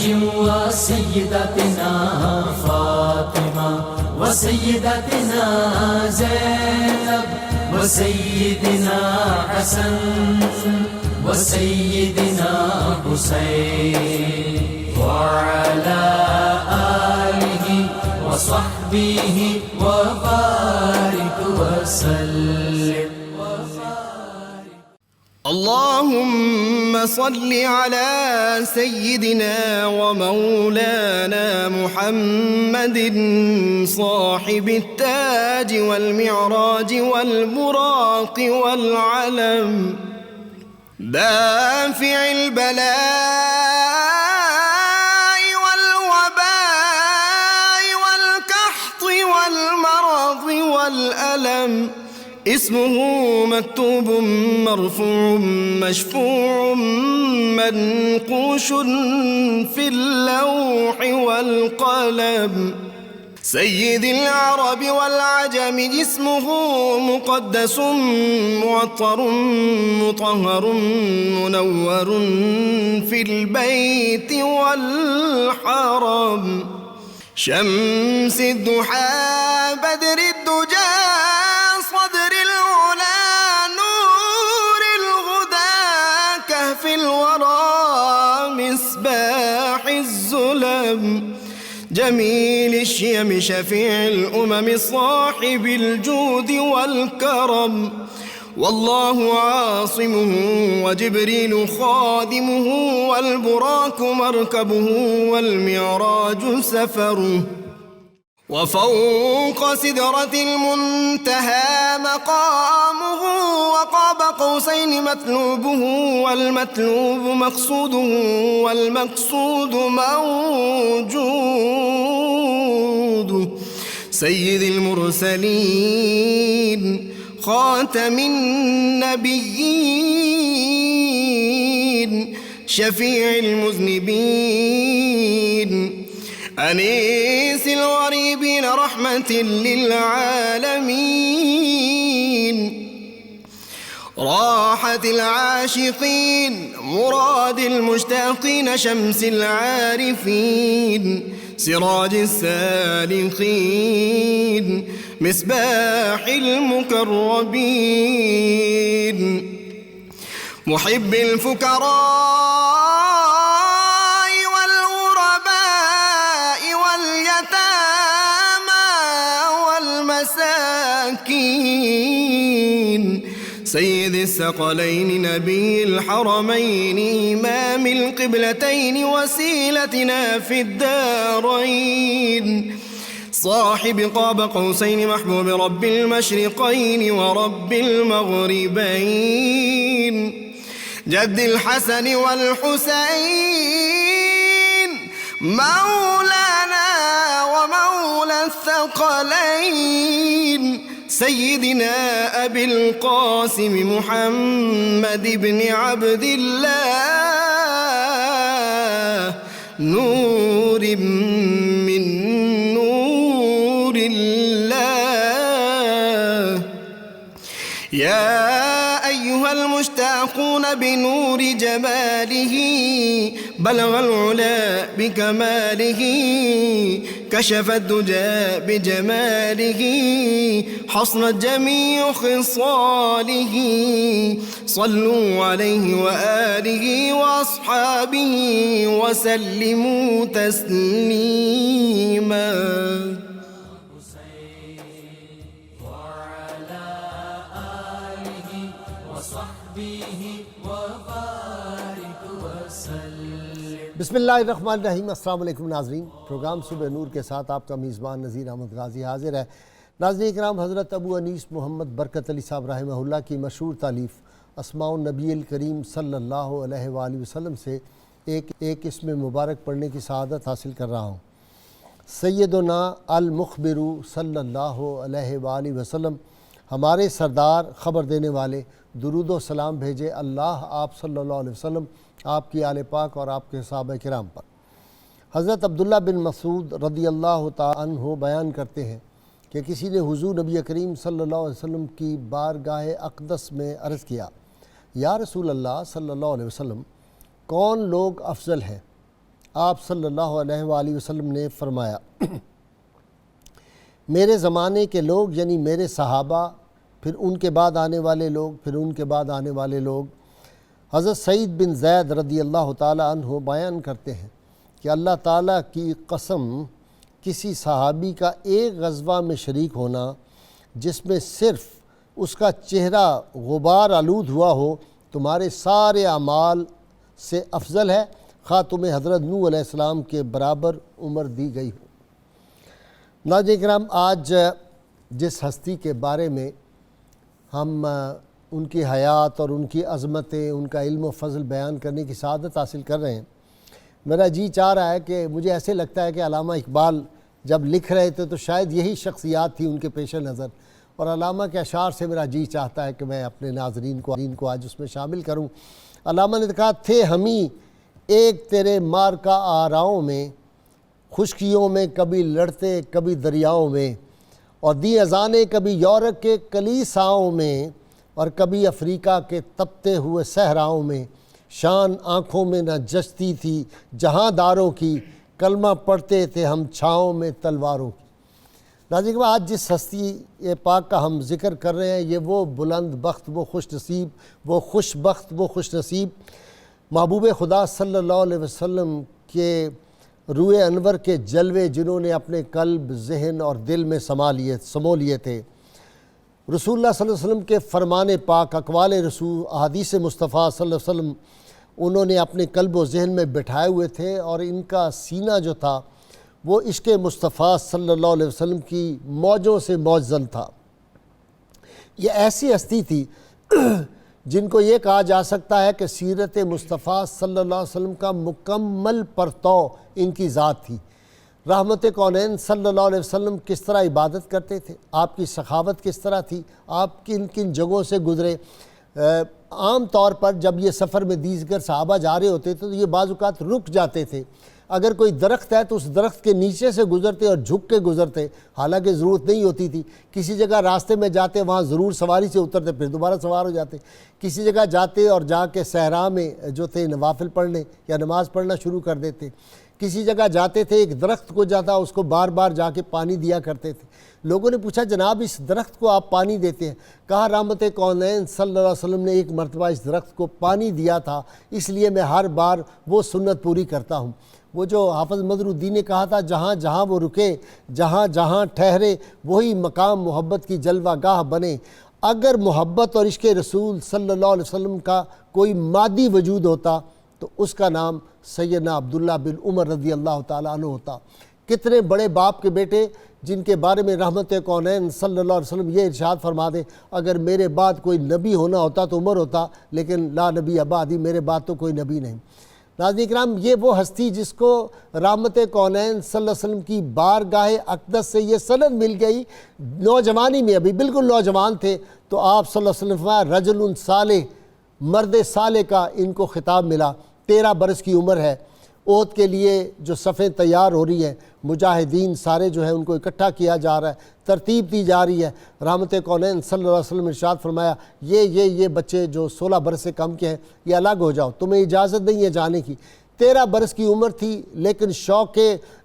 وسيدتنا فاطمة وسيدتنا زينب وسيدنا حسن وسيدنا حسين وعلى آله وصحبه وبارك وسلم. اللهم صل على سيدنا ومولانا محمد صاحب التاج والمعراج والبراق والعلم دافع البلاء والوباء والقحط والمرض والألم اسمه مكتوب مرفوع مشفوع منقوش في اللوح والقلم سيد العرب والعجم اسمه مقدس معطر مطهر منور في البيت والحرم شمس الضحى بدر الدجى صدر العلا نور الهدى كهف الورى مصباح الظلم جميل الشيم شفيع الأمم صاحب الجود والكرم والله عاصمه وجبريل خادمه والبراك مركبه والمعراج سفره وفوق سدرة المنتهى مقامه وقاب قوسين مطلوبه والمطلوب مقصوده والمقصود موجوده سيد المرسلين خاتم النبيين شفيع المذنبين أنيس الغريبين رحمة للعالمين راحة العاشقين مراد المشتاقين شمس العارفين سراج السالكين مصباح المقربين محب الفقراء سيد الثقلين نبي الحرمين إمام القبلتين وسيلتنا في الدارين صاحب قاب قوسين محبوب رب المشرقين ورب المغربين جد الحسن والحسين مولانا ومولى الثقلين سيدنا أبي القاسم محمد بن عبد الله نور من نور الله يا أيها المشتاقون بنور جماله بلغ العلا بكماله كشف الدجى بجماله حصنت جميع خصاله صلوا عليه وآله وأصحابه وسلموا تسليما وعلى آله وصحبه وبارك وسلم. بسم اللہ الرحمن الرحیم. السلام علیکم ناظرین. پروگرام صبح نور کے ساتھ آپ کا میزبان نذیر احمد غازی حاضر ہے. ناظرین کرام، حضرت ابو انیس محمد برکت علی صاحب رحمہ اللہ کی مشہور تالیف اسماء النبی الکریم صلی اللہ علیہ وآلہ وسلم سے ایک اسم مبارک پڑھنے کی سعادت حاصل کر رہا ہوں. سیدنا المخبر صلی اللہ علیہ وآلہ وسلم، ہمارے سردار خبر دینے والے، درود و سلام بھیجے اللہ آپ صلی اللہ علیہ وسلم، آپ کی آل پاک اور آپ کے صحابہ کرام پر. حضرت عبداللہ بن مسعود رضی اللہ تعالیٰ عنہ بیان کرتے ہیں کہ کسی نے حضور نبی کریم صلی اللہ علیہ وسلم کی بارگاہ اقدس میں عرض کیا، یا رسول اللہ صلی اللہ علیہ وسلم، کون لوگ افضل ہیں؟ آپ صلی اللہ علیہ وآلہ وسلم نے فرمایا میرے زمانے کے لوگ یعنی میرے صحابہ، پھر ان کے بعد آنے والے لوگ، پھر ان کے بعد آنے والے لوگ، حضرت سعید بن زید رضی اللہ تعالیٰ عنہ بیان کرتے ہیں کہ اللہ تعالیٰ کی قسم کسی صحابی کا ایک غزوہ میں شریک ہونا جس میں صرف اس کا چہرہ غبار آلود ہوا ہو تمہارے سارے اعمال سے افضل ہے، خواہ تمہیں حضرت نوح علیہ السلام کے برابر عمر دی گئی ہو۔ ناظرین کرام، آج جس ہستی کے بارے میں ہم ان کی حیات اور ان کی عظمتیں، ان کا علم و فضل بیان کرنے کی سعادت حاصل کر رہے ہیں، میرا جی چاہ رہا ہے کہ مجھے ایسے لگتا ہے کہ علامہ اقبال جب لکھ رہے تھے تو شاید یہی شخصیات تھی ان کے پیش نظر، اور علامہ کے اشعار سے میرا جی چاہتا ہے کہ میں اپنے ناظرین کو آج اس میں شامل کروں۔ علامہ نے کہا تھے ہمیں ایک تیرے مار کا آراؤں میں، خشکیوں میں کبھی لڑتے کبھی دریاؤں میں، اور دی اذانیں کبھی یورپ کے کلیساؤں میں اور کبھی افریقہ کے تپتے ہوئے صحراؤں میں، شان آنکھوں میں نہ جچتی تھی جہاں داروں کی، کلمہ پڑھتے تھے ہم چھاؤں میں تلواروں کی۔ ناظرین کہ آج جس ہستی پاک کا ہم ذکر کر رہے ہیں، یہ وہ بلند بخت، وہ خوش نصیب، وہ خوش بخت، وہ خوش نصیب محبوب خدا صلی اللہ علیہ وسلم کے روئے انور کے جلوے جنہوں نے اپنے قلب، ذہن اور دل میں سمو لیے تھے۔ رسول اللہ صلی اللہ علیہ وسلم کے فرمان پاک، اقوال رسول، احادیث مصطفیٰ صلی اللہ علیہ وسلم انہوں نے اپنے قلب و ذہن میں بٹھائے ہوئے تھے، اور ان کا سینہ جو تھا وہ عشق مصطفیٰ صلی اللہ علیہ وسلم کی موجوں سے موجزن تھا۔ یہ ایسی ہستی تھی جن کو یہ کہا جا سکتا ہے کہ سیرت مصطفیٰ صلی اللہ علیہ وسلم کا مکمل پرتو ان کی ذات تھی۔ رحمت کونین صلی اللہ علیہ وسلم کس طرح عبادت کرتے تھے، آپ کی سخاوت کس طرح تھی، آپ کن کن جگہوں سے گزرے۔ عام طور پر جب یہ سفر میں دیگر صحابہ جا رہے ہوتے تھے تو یہ بعض اوقات رک جاتے تھے، اگر کوئی درخت ہے تو اس درخت کے نیچے سے گزرتے اور جھک کے گزرتے، حالانکہ ضرورت نہیں ہوتی تھی۔ کسی جگہ راستے میں جاتے وہاں ضرور سواری سے اترتے پھر دوبارہ سوار ہو جاتے، کسی جگہ جاتے اور جا کے صحرا میں جو تھے نوافل پڑھنے یا نماز پڑھنا شروع کر دیتے، کسی جگہ جاتے تھے ایک درخت کو جاتا اس کو بار بار جا کے پانی دیا کرتے تھے۔ لوگوں نے پوچھا جناب اس درخت کو آپ پانی دیتے ہیں؟ کہا رحمت کونین صلی اللہ علیہ وسلم نے ایک مرتبہ اس درخت کو پانی دیا تھا، اس لیے میں ہر بار وہ سنت پوری کرتا ہوں۔ وہ جو حافظ مظہر الدین نے کہا تھا جہاں جہاں وہ رکے، جہاں جہاں ٹھہرے، وہی مقام محبت کی جلوہ گاہ بنے۔ اگر محبت اور عشق رسول صلی اللہ علیہ وسلم کا کوئی مادی وجود ہوتا تو اس کا نام سیدنا عبداللہ بن عمر رضی اللہ تعالیٰ عنہ ہوتا۔ کتنے بڑے باپ کے بیٹے جن کے بارے میں رحمت کونین صلی اللہ علیہ وسلم یہ ارشاد فرما دے اگر میرے بعد کوئی نبی ہونا ہوتا تو عمر ہوتا، لیکن لا نبی بعدی، میرے بعد تو کوئی نبی نہیں۔ ناظرین کرام، یہ وہ ہستی جس کو رحمت کونین صلی اللہ علیہ وسلم کی بارگاہ اقدس سے یہ سند مل گئی، نوجوانی میں ابھی بالکل نوجوان تھے تو آپ صلی اللہ علیہ وسلم فرمایا رجل صالح، مرد صالح کا ان کو خطاب ملا۔ 13 برس کی عمر ہے، احد کے لیے جو صفیں تیار ہو رہی ہیں، مجاہدین سارے جو ہیں ان کو اکٹھا کیا جا رہا ہے، ترتیب دی جا رہی ہے۔ رحمت کونین صلی اللہ علیہ وسلم نے ارشاد فرمایا یہ بچے جو 16 برس سے کم کے ہیں یہ الگ ہو جاؤ، تمہیں اجازت نہیں ہے جانے کی۔ 13 برس کی عمر تھی لیکن شوق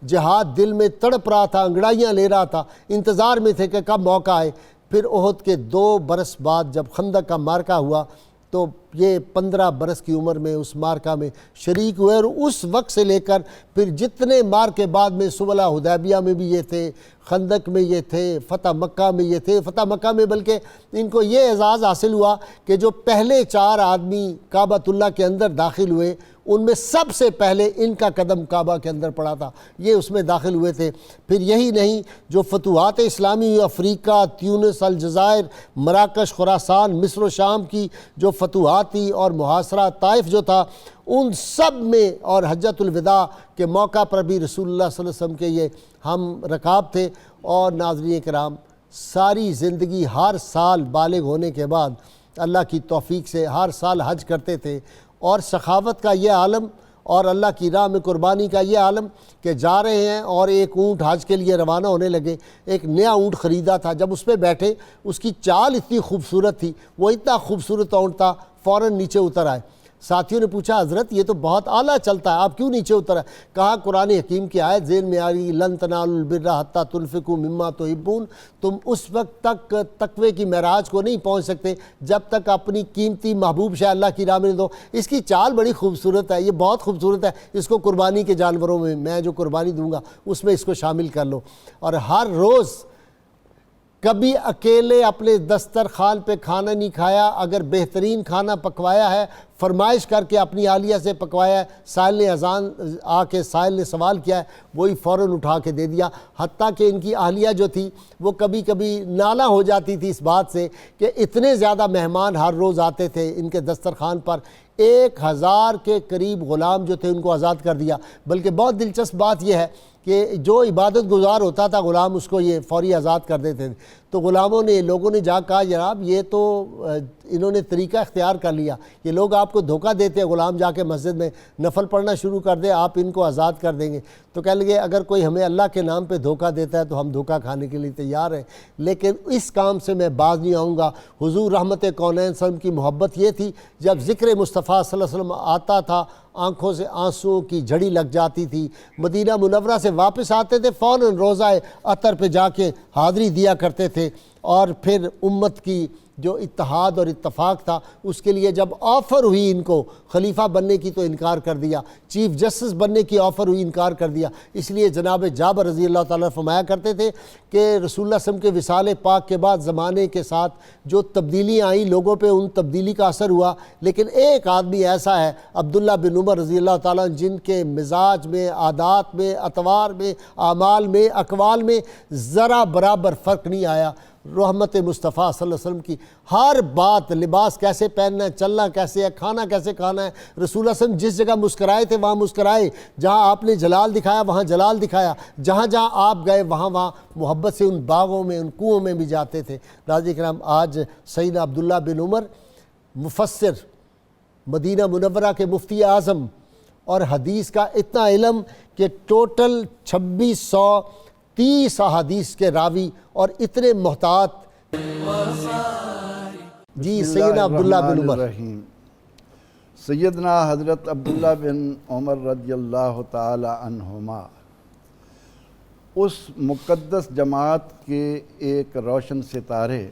جہاد دل میں تڑپ رہا تھا، انگڑائیاں لے رہا تھا، انتظار میں تھے کہ کب موقع آئے۔ پھر احد کے 2 برس بعد جب خندق کا مارکہ ہوا تو یہ 15 برس کی عمر میں اس مارکہ میں شریک ہوئے، اور اس وقت سے لے کر پھر جتنے مارکے بعد میں صلح حدیبیہ میں بھی یہ تھے، خندق میں یہ تھے، فتح مکہ میں یہ تھے۔ فتح مکہ میں بلکہ ان کو یہ اعزاز حاصل ہوا کہ جو پہلے 4 آدمی کعبۃ اللہ کے اندر داخل ہوئے ان میں سب سے پہلے ان کا قدم کعبہ کے اندر پڑا تھا، یہ اس میں داخل ہوئے تھے۔ پھر یہی نہیں، جو فتوحات اسلامی افریقہ، تیونس، الجزائر، مراکش، خراسان، مصر و شام کی جو فتوحات تھی اور محاصرہ طائف جو تھا ان سب میں، اور حجۃ الوداع کے موقع پر بھی رسول اللہ صلی اللہ علیہ وسلم کے یہ ہم رکاب تھے۔ اور ناظرین کرام، ساری زندگی ہر سال بالغ ہونے کے بعد اللہ کی توفیق سے ہر سال حج کرتے تھے، اور سخاوت کا یہ عالم اور اللہ کی راہ میں قربانی کا یہ عالم کہ جا رہے ہیں اور ایک اونٹ حج کے لیے روانہ ہونے لگے، ایک نیا اونٹ خریدا تھا، جب اس پہ بیٹھے اس کی چال اتنی خوبصورت تھی، وہ اتنا خوبصورت اونٹ تھا، فوراً نیچے اتر آئے۔ ساتھیوں نے پوچھا حضرت یہ تو بہت اعلیٰ چلتا ہے، آپ کیوں نیچے اترا؟ کہا قرآن حکیم کی آیت ذہن میں آ رہی، لن تنالوا البر حتی تنفقوا مما تحبون، تم اس وقت تک تقوی کی معراج کو نہیں پہنچ سکتے جب تک اپنی قیمتی محبوب شے اللہ کی راہ میں دو۔ اس کی چال بڑی خوبصورت ہے، یہ بہت خوبصورت ہے، اس کو قربانی کے جانوروں میں جو قربانی دوں گا اس میں اس کو شامل کر لو۔ اور ہر روز کبھی اکیلے اپنے دسترخوان پہ کھانا نہیں کھایا، اگر بہترین کھانا پکوایا ہے فرمائش کر کے اپنی اہلیہ سے پکوایا ہے، سائل نے اذان آ کے سائل نے سوال کیا ہے وہی فوراً اٹھا کے دے دیا، حتیٰ کہ ان کی اہلیہ جو تھی وہ کبھی کبھی نالا ہو جاتی تھی اس بات سے کہ اتنے زیادہ مہمان ہر روز آتے تھے ان کے دسترخوان پر، 1000 کے قریب غلام جو تھے ان کو آزاد کر دیا۔ بلکہ بہت دلچسپ بات یہ ہے کہ جو عبادت گزار ہوتا تھا غلام اس کو یہ فوری آزاد کر دیتے تھے، تو غلاموں نے لوگوں نے جا کہا جناب یہ تو انہوں نے طریقہ اختیار کر لیا، یہ لوگ آپ کو دھوکہ دیتے ہیں، غلام جا کے مسجد میں نفل پڑھنا شروع کر دے آپ ان کو آزاد کر دیں گے۔ تو کہنے لگے اگر کوئی ہمیں اللہ کے نام پہ دھوکہ دیتا ہے تو ہم دھوکہ کھانے کے لیے تیار ہیں، لیکن اس کام سے میں باز نہیں آؤں گا۔ حضور رحمت کونین صلی اللہ علیہ وسلم کی محبت یہ تھی جب ذکر مصطفیٰ صلی اللہ علیہ وسلم آتا تھا آنکھوں سے آنسوں کی جھڑی لگ جاتی تھی، مدینہ منورہ سے واپس آتے تھے فوراً روضہ عطر پہ جا کے حاضری دیا کرتے تھے، اور پھر امت کی جو اتحاد اور اتفاق تھا اس کے لیے جب آفر ہوئی ان کو خلیفہ بننے کی تو انکار کر دیا، چیف جسٹس بننے کی آفر ہوئی انکار کر دیا۔ اس لیے جناب جابر رضی اللہ تعالیٰ فرمایا کرتے تھے کہ رسول اللہ صلی اللہ علیہ وسلم کے وصال پاک کے بعد زمانے کے ساتھ جو تبدیلیاں آئیں لوگوں پہ ان تبدیلی کا اثر ہوا، لیکن ایک آدمی ایسا ہے عبداللہ بن عمر رضی اللہ تعالیٰ جن کے مزاج میں، عادات میں، اطوار میں، اعمال میں، اقوال میں ذرا برابر فرق نہیں آیا۔ رحمت مصطفیٰ صلی اللہ علیہ وسلم کی ہر بات، لباس کیسے پہننا ہے، چلنا کیسے ہے، کھانا کیسے کھانا ہے، رسول اللہ صلی اللہ علیہ وسلم جس جگہ مسکرائے تھے وہاں مسکرائے، جہاں آپ نے جلال دکھایا وہاں جلال دکھایا، جہاں جہاں آپ گئے وہاں محبت سے ان باغوں میں ان کنووں میں بھی جاتے تھے۔ ناظرین کرام آج سیدنا عبداللہ بن عمر مفسر، مدینہ منورہ کے مفتی اعظم، اور حدیث کا اتنا علم کہ ٹوٹل 2630 احادیث کے راوی اور اتنے محتاط۔ جی سیدنا عبداللہ بن عمر۔ سیدنا حضرت عبداللہ بن عمر رضی اللہ تعالی عنہما اس مقدس جماعت کے ایک روشن ستارے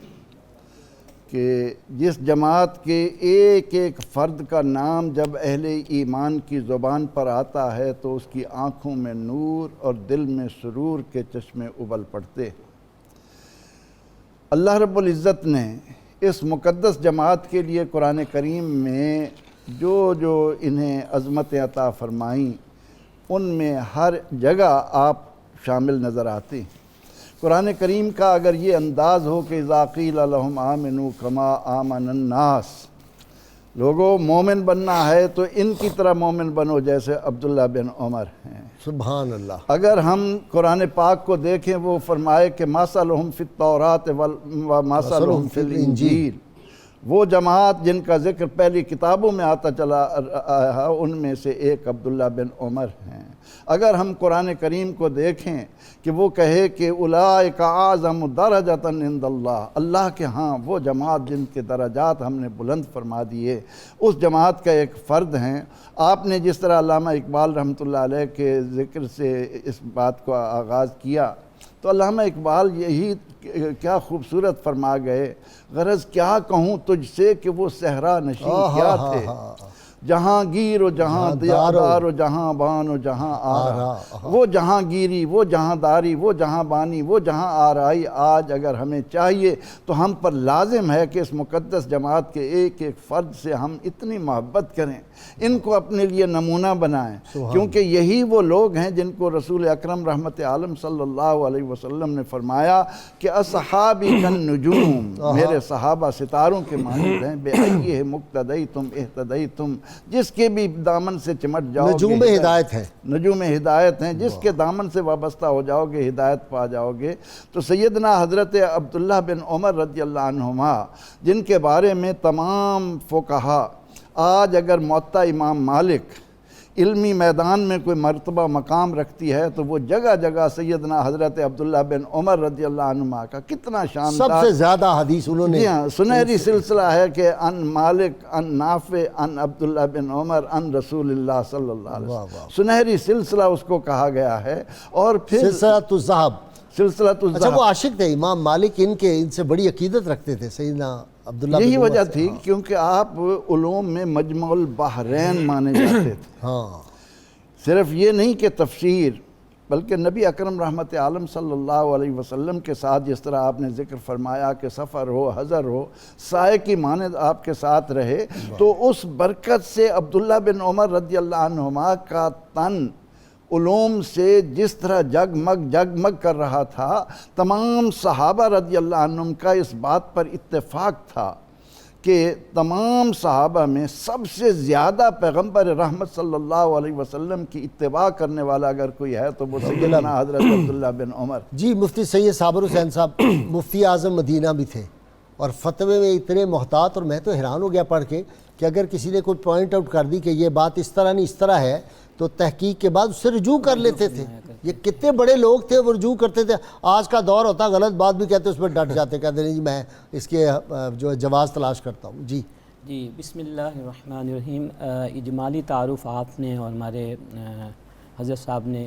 کہ جس جماعت کے ایک ایک فرد کا نام جب اہل ایمان کی زبان پر آتا ہے تو اس کی آنکھوں میں نور اور دل میں سرور کے چشمے ابل پڑتے۔ اللہ رب العزت نے اس مقدس جماعت کے لیے قرآن کریم میں جو انہیں عظمت عطا فرمائیں ان میں ہر جگہ آپ شامل نظر آتے ہیں۔ قرآن کریم کا اگر یہ انداز ہو کہ اذا قیل لہم آمنوا کما آمن الناس، لوگوں مومن بننا ہے تو ان کی طرح مومن بنو جیسے عبداللہ بن عمر ہیں۔ سبحان اللہ۔ اگر ہم قرآن پاک کو دیکھیں وہ فرمائے کہ مثلہم فی التوراۃ و مثلہم فی الانجیل، وہ جماعت جن کا ذکر پہلی کتابوں میں آتا چلا آیا ان میں سے ایک عبداللہ بن عمر ہیں۔ اگر ہم قرآن کریم کو دیکھیں کہ وہ کہے کہ اولئک اعظم درجۃ عند اللہ، اللہ کے ہاں وہ جماعت جن کے درجات ہم نے بلند فرما دیے، اس جماعت کا ایک فرد ہیں۔ آپ نے جس طرح علامہ اقبال رحمۃ اللہ علیہ کے ذکر سے اس بات کو آغاز کیا تو علامہ اقبال یہی کیا خوبصورت فرما گئے، غرض کیا کہوں تجھ سے کہ وہ صحرا نشین کیا تھے، جہاں گیر و جہاں دار و جہاں بان و جہاں آرا، وہ جہاں گیری، وہ جہاں داری، وہ جہاں بانی، وہ جہاں آرائی۔ آج اگر ہمیں چاہیے تو ہم پر لازم ہے کہ اس مقدس جماعت کے ایک ایک فرد سے ہم اتنی محبت کریں، ان کو اپنے لیے نمونہ بنائیں، کیونکہ یہی وہ لوگ ہیں جن کو رسول اکرم رحمت عالم صلی اللہ علیہ وسلم نے فرمایا کہ اصحابی کالنجوم، میرے صحابہ ستاروں کے مانند ہیں، بِأَيِّهِ مُقْتَدَيْتُمْ اِهْتَدَيْتُمْ، جس کے بھی دامن سے چمٹ جاؤ گے، نجوم ہدایت ہے، نجوم ہدایت ہیں، جس کے دامن سے وابستہ ہو جاؤ گے ہدایت پا جاؤ گے۔ تو سیدنا حضرت عبداللہ بن عمر رضی اللہ عنہما جن کے بارے میں تمام فقہا، آج اگر موطا امام مالک علمی میدان میں کوئی مرتبہ مقام رکھتی ہے تو وہ جگہ جگہ سیدنا حضرت عبداللہ بن عمر رضی اللہ عنہما کا کتنا شاندار، سب سے زیادہ حدیث انہوں نے، جی ہاں، سنہری سلسلہ ہے کہ ان مالک ان نافع ان عبداللہ بن عمر ان رسول اللہ صلی اللہ علیہ وسلم، سنہری سلسلہ اس کو کہا گیا ہے۔ اور پھر سلسلۃ الذہب، سلسلۃ اچھا الذہب، وہ عاشق تھے امام مالک، ان سے بڑی عقیدت رکھتے تھے سیدنا عبداللہ بن یہی عمر وجہ سے۔ تھی کیونکہ آپ علوم میں مجمع البحرین مانے جاتے تھے۔ ہاں صرف یہ نہیں کہ تفسیر، بلکہ نبی اکرم رحمت عالم صلی اللہ علیہ وسلم کے ساتھ جس طرح آپ نے ذکر فرمایا کہ سفر ہو، حضر ہو، سائے کی مانند آپ کے ساتھ رہے، تو اس برکت سے عبداللہ بن عمر رضی اللہ عنہما کا تن علوم سے جس طرح جگمگ کر رہا تھا، تمام صحابہ رضی اللہ عنہم کا اس بات پر اتفاق تھا کہ تمام صحابہ میں سب سے زیادہ پیغمبر رحمت صلی اللہ علیہ وسلم کی اتباع کرنے والا اگر کوئی ہے تو وہ سیدنا حضرت عبداللہ بن عمر۔ جی، مفتی سید صابر حسین صاحب مفتی اعظم مدینہ بھی تھے اور فتوے میں اتنے محتاط، اور میں تو حیران ہو گیا پڑھ کے کہ اگر کسی نے کوئی پوائنٹ آؤٹ کر دی کہ یہ بات اس طرح نہیں اس طرح ہے تو تحقیق کے بعد اس سے رجوع کر لیتے تھے۔ یہ کتنے بڑے لوگ تھے، وہ رجوع کرتے تھے۔ آج کا دور ہوتا غلط بات بھی کہتے اس پہ ڈٹ جاتے، کہتے نہیں جی میں اس کے جو جواز تلاش کرتا ہوں۔ جی بسم اللہ الرحمن الرحیم۔ اجمالی تعارف آپ نے اور ہمارے حضرت صاحب نے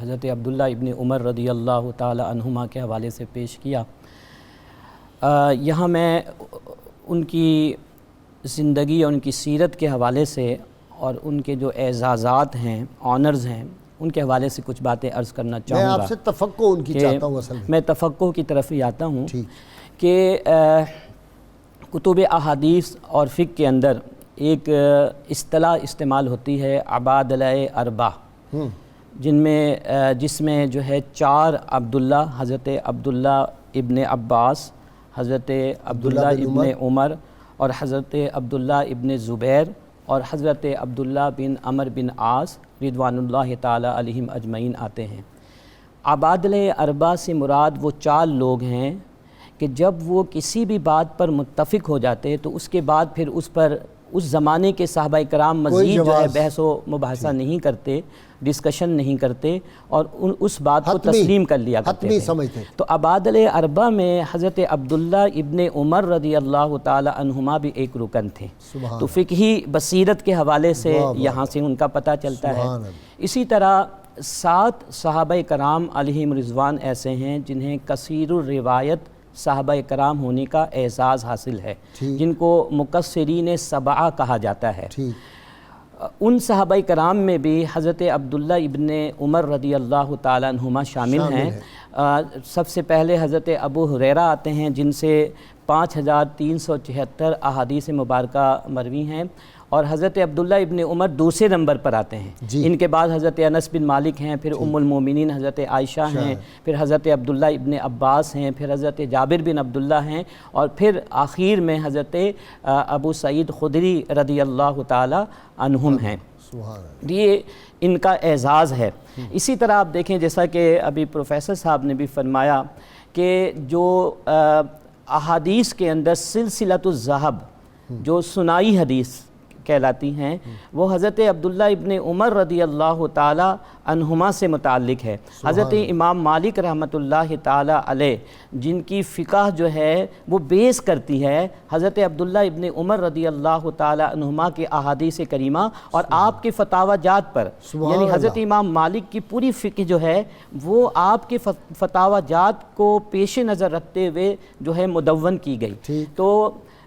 حضرت عبداللہ ابن عمر رضی اللہ تعالی عنہما کے حوالے سے پیش کیا۔ یہاں میں ان کی زندگی اور ان کی سیرت کے حوالے سے اور ان کے جو اعزازات ہیں، آنرز ہیں، ان کے حوالے سے کچھ باتیں عرض کرنا چاہوں گا۔ میں آپ سے تفقع ان کی چاہتا ہوں اصل میں تفقع کی طرف ہی آتا ہوں کہ کتب احادیث اور فقہ کے اندر ایک اصطلاح استعمال ہوتی ہے عبادلہ اربع، جس میں جو ہے 4 عبداللہ، حضرت عبداللہ ابن عباس، حضرت عبداللہ ابن عمر اور حضرت عبداللہ ابن زبیر اور حضرت عبداللہ بن عمر بن عاص رضوان اللہ تعالی علیہم اجمعین آتے ہیں۔ عبادلہ اربع سے مراد وہ 4 لوگ ہیں کہ جب وہ کسی بھی بات پر متفق ہو جاتے تو اس کے بعد پھر اس پر اس زمانے کے صحابہ کرام مزید جو ہے بحث و مباحثہ نہیں کرتے، ڈسکشن نہیں کرتے اور اس بات کو تسلیم کر لیا کرتے تھے۔ تو عبادلہ اربع میں حضرت عبداللہ ابن عمر رضی اللہ تعالی عنہما بھی ایک رکن تھے۔ تو فقہی بصیرت کے حوالے سے یہاں سے ان کا پتہ چلتا ہے۔ اسی طرح 7 صحابہ کرام علیہم رضوان ایسے ہیں جنہیں کثیر الروایت صحابہ کرام ہونے کا اعزاز حاصل ہے، جن کو مقصرین 7 کہا جاتا ہے۔ ان صحابہ کرام میں بھی حضرت عبداللہ ابن عمر رضی اللہ تعالیٰ عنہما شامل ہیں۔ سب سے پہلے حضرت ابو ہریرہ آتے ہیں جن سے 5374 احادیث مبارکہ مروی ہیں، اور حضرت عبداللہ ابن عمر دوسرے نمبر پر آتے ہیں۔ ان کے بعد حضرت انس بن مالک ہیں، پھر ام المومنین حضرت عائشہ ہیں، پھر حضرت عبداللہ ابن عباس ہیں، پھر حضرت جابر بن عبداللہ ہیں، اور پھر آخر میں حضرت ابو سعید خدری رضی اللہ تعالی عنہم ہیں۔ یہ ان کا اعزاز ہے۔ اسی طرح آپ دیکھیں جیسا کہ ابھی پروفیسر صاحب نے بھی فرمایا کہ جو احادیث کے اندر سلسلۃ الذہب جو سنائی حدیث کہلاتی ہیں وہ حضرت عبداللہ ابن عمر رضی اللہ تعالی عنہما سے متعلق ہے۔ حضرت امام مالک رحمۃ اللہ تعالی علیہ جن کی فقہ جو ہے وہ بیس کرتی ہے حضرت عبداللہ ابن عمر رضی اللہ تعالی عنہما کے احادیث کریمہ اور آپ کے فتاوی جات پر، یعنی حضرت امام مالک کی پوری فقہ جو ہے وہ آپ کے فتاوی جات کو پیش نظر رکھتے ہوئے جو ہے مدون کی گئی۔ تو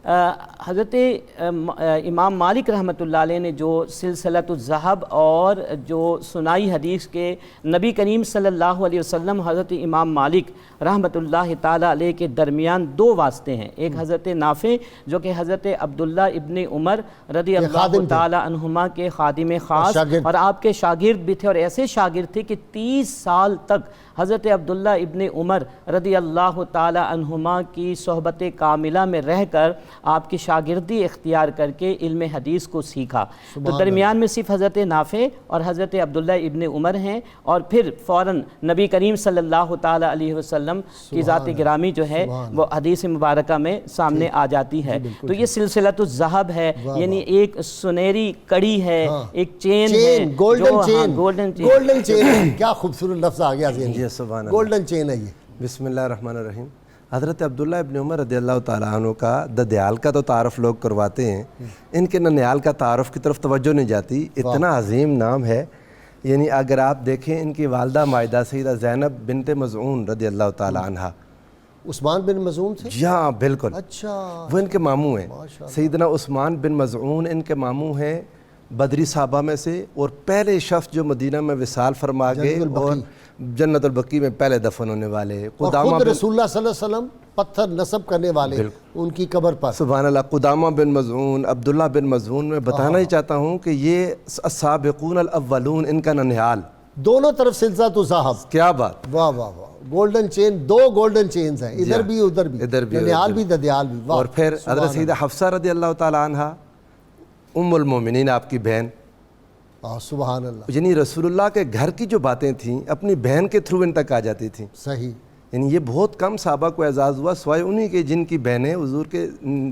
حضرت امام مالک رحمۃ اللہ علیہ نے جو سلسلۃ الذہب اور جو سنائی حدیث کے نبی کریم صلی اللہ علیہ وسلم حضرت امام مالک رحمۃ اللہ تعالی علیہ کے درمیان 2 واسطے ہیں، ایک حضرت نافع جو کہ حضرت عبداللہ ابن عمر رضی اللہ تعالی عنہما کے خادم خاص اور آپ کے شاگرد بھی تھے، اور ایسے شاگرد تھے کہ 30 سال تک حضرت عبداللہ ابن عمر رضی اللہ تعالی عنہما کی صحبت کاملہ میں رہ کر آپ کی شاگردی اختیار کر کے علم حدیث کو سیکھا۔ تو درمیان میں صرف حضرت نافع اور حضرت عبداللہ ابن عمر ہیں، اور پھر فوراً نبی کریم صلی اللہ تعالیٰ علیہ وسلم کی ذات گرامی جو ہے وہ حدیث مبارکہ میں سامنے آ جاتی ہے۔ تو یہ سلسلۃ الذہب ہے، یعنی ایک سنہری کڑی ہے، ایک چین ہے، گولڈن چین، کیا خوبصورت لفظ آ گیا ذہن میں، سبحان اللہ، گولڈن چین ہے یہ۔ بسم اللہ الرحمن الرحیم۔ حضرت عبداللہ ابن عمر رضی اللہ تعالیٰ عنہ کا ددیال کا تو تعارف لوگ کرواتے ہیں، ان کے ننیال کا تعارف کی طرف توجہ نہیں جاتی، اتنا عظیم نام ہے۔ یعنی اگر آپ دیکھیں ان کی والدہ مائدہ سیدہ زینب بنت مظعون رضی اللہ تعالیٰ عنہ، عثمان بن مظعون سے؟ جی ہاں بالکل، اچھا، وہ ان کے ماموں ہیں۔ سیدنا عثمان بن مظعون ان کے ماموں ہیں بدری صحابہ میں سے، اور پہلے شخص جو مدینہ میں وصال فرما گئے اور جنت البقیع میں پہلے دفن ہونے والے، قدامہ خود رسول اللہ صلی اللہ علیہ وسلم پتھر نصب کرنے والے ان کی قبر پر، سبحان اللہ، قدامہ بن مظعون، عبداللہ بن مظعون۔ میں بتانا ہی چاہتا ہوں کہ یہ السابقون الاولون ان کا ننیال، دونوں طرف سلسلۃ الذہب، کیا بات، واہ واہ واہ، گولڈن چین، دو گولڈن چینز ہیں، ادھر بھی ادھر بھی، ننیال بھی ددیال بھی، اور پھر حضرت سیدہ حفصہ رضی اللہ تعالیٰ عنہ ام المومنین آپ کی بہن، سبحان اللہ، یعنی رسول اللہ کے گھر کی جو باتیں تھیں اپنی بہن کے تھرو ان تک آ جاتی تھیں۔ صحیح، یعنی یہ بہت کم صحابہ کو اعزاز ہوا سوائے انہی کے جن کی بہنیں حضور کے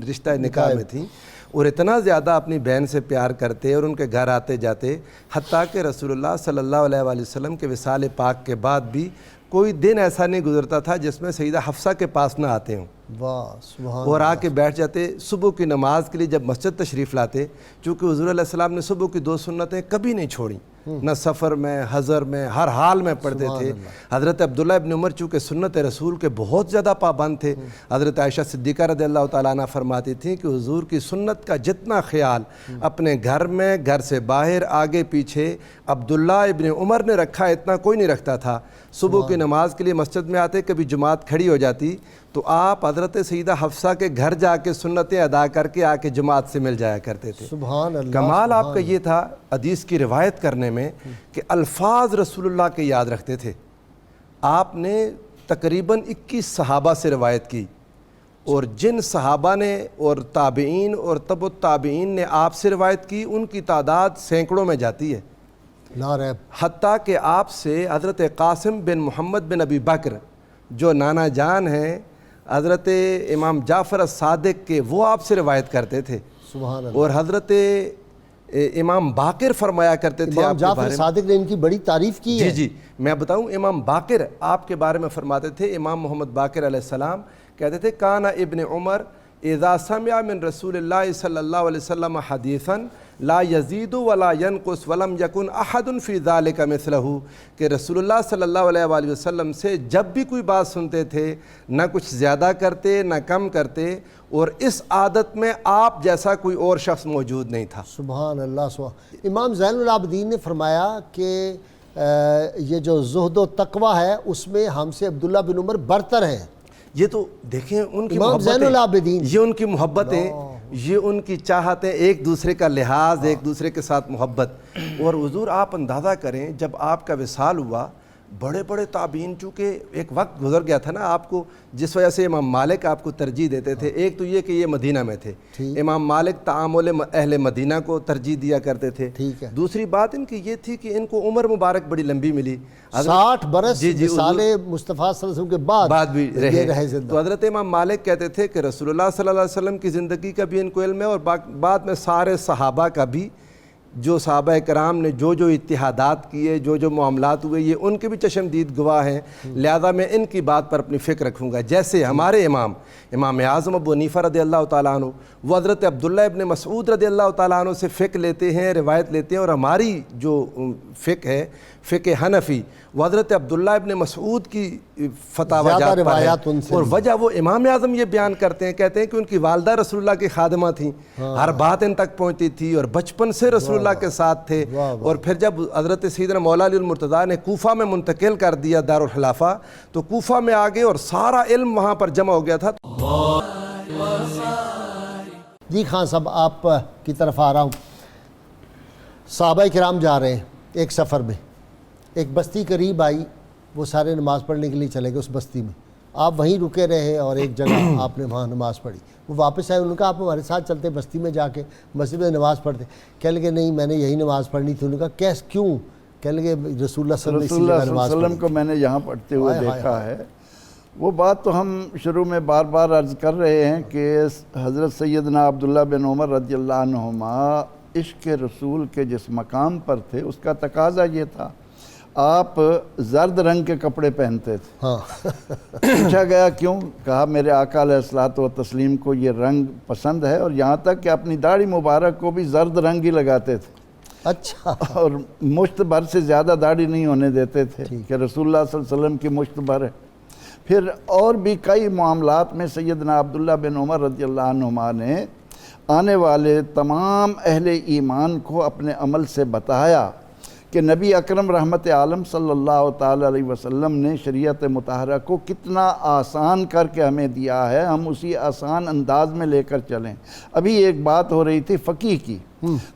رشتہ نکاح میں تھیں، اور اتنا زیادہ اپنی بہن سے پیار کرتے اور ان کے گھر آتے جاتے، حتیٰ کہ رسول اللہ صلی اللہ علیہ وآلہ وسلم کے وصال پاک کے بعد بھی کوئی دن ایسا نہیں گزرتا تھا جس میں سیدہ حفصہ کے پاس نہ آتے ہوں، واہ سبحان، اور آ کے بیٹھ جاتے صبح کی نماز کے لیے جب مسجد تشریف لاتے، چونکہ حضور علیہ السلام نے صبح کی 2 سنتیں کبھی نہیں چھوڑیں، نہ سفر میں، حضر میں، ہر حال میں پڑھتے تھے۔ حضرت عبداللہ ابن عمر چونکہ سنت رسول کے بہت زیادہ پابند تھے، حضرت عائشہ صدیقہ رضی اللہ تعالیٰ عنہ فرماتی تھیں کہ حضور کی سنت کا جتنا خیال اپنے گھر میں، گھر سے باہر، آگے پیچھے عبداللہ ابن عمر نے رکھا اتنا کوئی نہیں رکھتا تھا۔ صبح کی نماز کے لیے مسجد میں آتے، کبھی جماعت کھڑی ہو جاتی تو آپ حضرت سیدہ حفصہ کے گھر جا کے سنتیں ادا کر کے آ کے جماعت سے مل جایا کرتے تھے۔ سبحان اللہ، کمال آپ کا یہ تھا حدیث کی روایت کرنے میں کہ الفاظ رسول اللہ کے یاد رکھتے تھے۔ آپ نے تقریباً 21 صحابہ سے روایت کی، اور جن صحابہ نے اور تابعین اور تبع التابعین نے آپ سے روایت کی ان کی تعداد سینکڑوں میں جاتی ہے، لا ریب، حتیٰ کہ آپ سے حضرت قاسم بن محمد بن ابی بکر جو نانا جان ہیں حضرت امام جعفر الصادق کے، وہ آپ سے روایت کرتے تھے، سبحان اللہ، اور حضرت امام باقر فرمایا کرتے تھے امام آپ کے جعفر بارے میں۔ صادق نے ان کی بڑی تعریف کی ہے۔ جی میں بتاؤں، امام باقر آپ کے بارے میں فرماتے تھے، امام محمد باقر علیہ السلام کہتے تھے کانا ابن عمر اذا سمع من رسول اللہ صلی اللہ علیہ وسلم حدیثا لا یزید ولا ینقص ولم یکن احد فی ذلک مثلہ، کہ رسول اللہ صلی اللہ علیہ وآلہ وسلم سے جب بھی کوئی بات سنتے تھے نہ کچھ زیادہ کرتے نہ کم کرتے، اور اس عادت میں آپ جیسا کوئی اور شخص موجود نہیں تھا۔ سبحان اللہ، سبحان۔ امام زین العابدین نے فرمایا کہ یہ جو زہد و تقوی ہے اس میں ہم سے عبداللہ بن عمر برتر ہیں۔ یہ تو دیکھیں ان کی امام زین العابدین، یہ ان کی محبتیں، یہ ان کی چاہتیں، ایک دوسرے کا لحاظ، ایک دوسرے کے ساتھ محبت۔ اور حضور آپ اندازہ کریں جب آپ کا وصال ہوا، بڑے بڑے تابعین، چونکہ ایک وقت گزر گیا تھا نا آپ کو، جس وجہ سے امام مالک آپ کو ترجیح دیتے تھے۔ ایک تو یہ کہ یہ مدینہ میں تھے، امام مالک تعامل اہل مدینہ کو ترجیح دیا کرتے تھے۔ دوسری بات ان کی یہ تھی کہ ان کو عمر مبارک بڑی لمبی ملی، 60 برس وصال مصطفیٰ صلی اللہ علیہ وسلم کے بعد بھی رہے زندہ۔ تو حضرت امام مالک کہتے تھے کہ رسول اللہ صلی اللہ علیہ وسلم کی زندگی کا بھی ان کو علم ہے، اور بعد میں سارے صحابہ کا بھی، جو صحابہ کرام نے جو جو اتحادات کیے، جو جو معاملات ہوئے، یہ ان کے بھی چشمدید گواہ ہیں، لہذا میں ان کی بات پر اپنی فکر رکھوں گا۔ جیسے ہمارے امام اعظم ابو حنیفہ رضی اللہ تعالیٰ عنہ، وہ حضرت عبداللہ ابن مسعود رضی اللہ تعالیٰ عنہ سے فقہ لیتے ہیں، روایت لیتے ہیں، اور ہماری جو فقہ ہے فقہ حنفی، وہ حضرت عبداللہ ابن مسعود کی فتاوی جات پر ہے، اور وجہ وہ امام اعظم یہ بیان کرتے ہیں، کہتے ہیں کہ ان کی والدہ رسول اللہ کی خادمہ تھیں، ہر بات ان تک پہنچتی تھی، اور بچپن سے رسول اللہ کے ساتھ تھے، اور پھر جب حضرت سیدنا مولا علی المرتضیٰ نے کوفہ میں منتقل کر دیا دارالخلافہ، تو کوفہ میں آگے اور سارا علم وہاں پر جمع ہو گیا تھا۔ جی خان صاحب، آپ کی طرف آ رہا ہوں۔ صحابہ کرام جا رہے ہیں ایک سفر میں، ایک بستی قریب آئی، وہ سارے نماز پڑھنے کے لیے چلے گئے اس بستی میں، آپ وہیں رکے رہے اور ایک جگہ آپ نے وہاں نماز پڑھی۔ وہ واپس آئے، انہوں نے کہا آپ ہمارے ساتھ چلتے بستی میں جا کے مسجد میں نماز پڑھتے، کہنے لگے نہیں میں نے یہی نماز پڑھنی تھی۔ انہوں نے کہا کیوں؟ کہنے لگے رسول اللہ صلی رسول اللہ صلی اللہ علیہ وسلم کو میں نے یہاں پڑھتے ہوئے ہائے ہائے دیکھا ہے۔ وہ بات تو ہم شروع میں بار بار عرض کر رہے ہیں کہ حضرت سیدنا عبداللہ بن عمر رضی اللہ عنہما عشق رسول کے جس مقام پر تھے اس کا تقاضا یہ تھا، آپ زرد رنگ کے کپڑے پہنتے تھے۔ ہاں پوچھا گیا کیوں؟ کہا میرے آقا علیہ الصلوۃ والتسلیم کو یہ رنگ پسند ہے، اور یہاں تک کہ اپنی داڑھی مبارک کو بھی زرد رنگ ہی لگاتے تھے، اچھا اور مشت بھر سے زیادہ داڑھی نہیں ہونے دیتے تھے کہ رسول اللہ صلی اللہ علیہ وسلم کی مشت بھر ہے۔ پھر اور بھی کئی معاملات میں سیدنا عبداللہ بن عمر رضی اللہ عنہما نے آنے والے تمام اہل ایمان کو اپنے عمل سے بتایا کہ نبی اکرم رحمت عالم صلی اللہ تعالی علیہ وسلم نے شریعت مطہرہ کو کتنا آسان کر کے ہمیں دیا ہے، ہم اسی آسان انداز میں لے کر چلیں۔ ابھی ایک بات ہو رہی تھی فقیہ کی،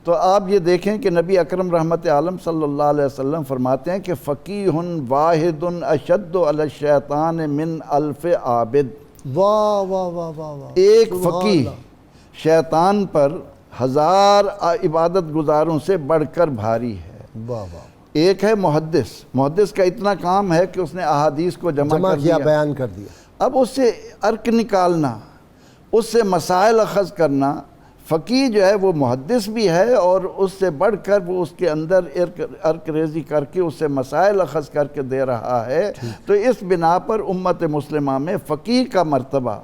تو آپ یہ دیکھیں کہ نبی اکرم رحمت عالم صلی اللہ علیہ وسلم فرماتے ہیں کہ فقیہ واحد اشد علی الشیطان من الف عابد۔ واہ واہ واہ واہ واہ، ایک سبحان فقیہ اللہ۔ شیطان پر 1000 عبادت گزاروں سے بڑھ کر بھاری ہے۔ واہ واہ، ایک ہے محدث کا اتنا کام ہے کہ اس نے احادیث کو جمع کر کیا، دیا، بیان کر دیا۔ اب اس سے ارک نکالنا، اس سے مسائل اخذ کرنا۔ فقیہ جو ہے وہ محدث بھی ہے، اور اس سے بڑھ کر وہ اس کے اندر ارک ریزی کر کے اس سے مسائل اخذ کر کے دے رہا ہے۔ تو اس بنا پر امت مسلمہ میں فقیہ کا مرتبہ